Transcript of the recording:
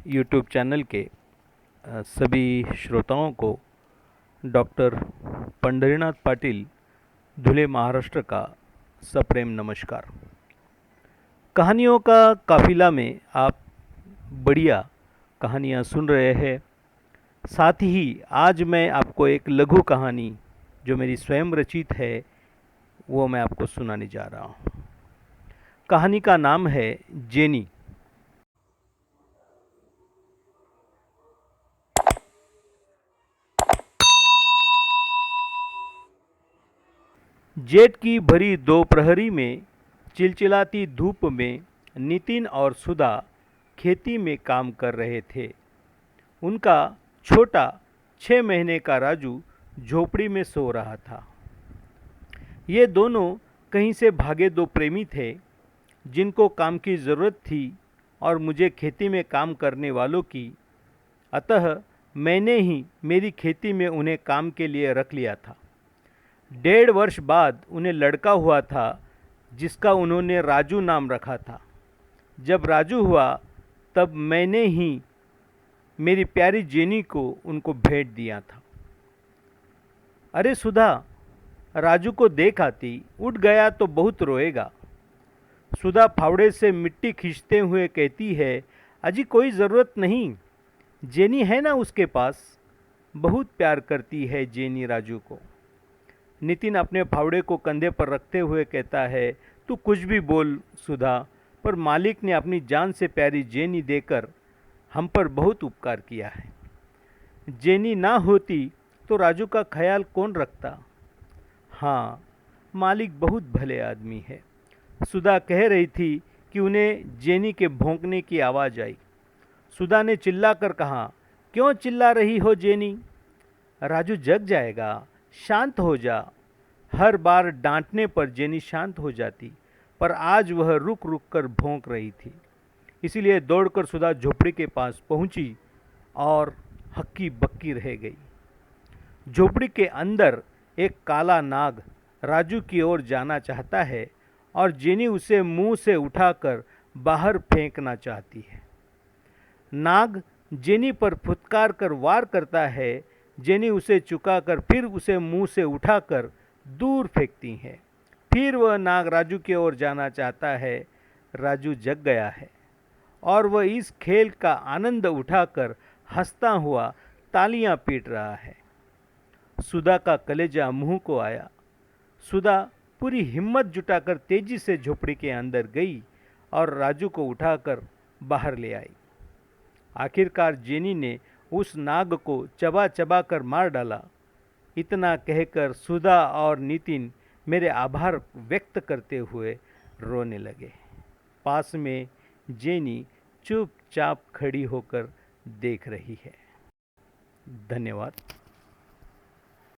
YouTube channel के सभी श्रोताओं को डॉक्टर पंढरीनाथ पाटिल धुले महाराष्ट्र का सप्रेम नमस्कार। कहानियों का काफिला में आप बढ़िया कहानियाँ सुन रहे हैं। साथ ही आज मैं आपको एक लघु कहानी जो मेरी स्वयं रचित है वो मैं आपको सुनाने जा रहा हूँ। कहानी का नाम है जेनी। जेठ की भरी दोपहरी में चिलचिलाती धूप में नितिन और सुधा खेती में काम कर रहे थे। उनका छोटा 6 महीने का राजू झोपड़ी में सो रहा था। ये दोनों कहीं से भागे दो प्रेमी थे जिनको काम की ज़रूरत थी और मुझे खेती में काम करने वालों की। अतः मैंने ही मेरी खेती में उन्हें काम के लिए रख लिया था। 1.5 वर्ष बाद उन्हें लड़का हुआ था जिसका उन्होंने राजू नाम रखा था। जब राजू हुआ तब मैंने ही मेरी प्यारी जेनी को उनको भेंट दिया था। अरे सुधा, राजू को देख आती, उठ गया तो बहुत रोएगा। सुधा फावड़े से मिट्टी खींचते हुए कहती है, अजी कोई ज़रूरत नहीं, जेनी है ना उसके पास। बहुत प्यार करती है जेनी राजू को। नितिन अपने फावड़े को कंधे पर रखते हुए कहता है, तू कुछ भी बोल सुधा, पर मालिक ने अपनी जान से प्यारी जेनी देकर हम पर बहुत उपकार किया है। जेनी ना होती तो राजू का ख्याल कौन रखता। हाँ, मालिक बहुत भले आदमी है। सुधा कह रही थी कि उन्हें जेनी के भौंकने की आवाज़ आई। सुधा ने चिल्लाकर कहा, क्यों चिल्ला रही हो जेनी? राजू जग जाएगा, शांत हो जा। हर बार डांटने पर जेनी शांत हो जाती, पर आज वह रुक रुक कर भौंक रही थी। इसीलिए दौड़कर सुधा झोपड़ी के पास पहुंची और हक्की बक्की रह गई। झोपड़ी के अंदर एक काला नाग राजू की ओर जाना चाहता है और जेनी उसे मुंह से उठाकर बाहर फेंकना चाहती है। नाग जेनी पर फुटकार कर वार करता है। जेनी उसे चुकाकर फिर उसे मुंह से उठाकर दूर फेंकती है। फिर वह नाग राजू की ओर जाना चाहता है। राजू जग गया है और वह इस खेल का आनंद उठाकर हंसता हुआ तालियां पीट रहा है। सुधा का कलेजा मुंह को आया। सुधा पूरी हिम्मत जुटाकर तेजी से झोपड़ी के अंदर गई और राजू को उठाकर बाहर ले आई। आखिरकार जेनी ने उस नाग को चबा चबा कर मार डाला। इतना कहकर सुधा और नितिन मेरे आभार व्यक्त करते हुए रोने लगे। पास में जेनी चुपचाप खड़ी होकर देख रही है। धन्यवाद।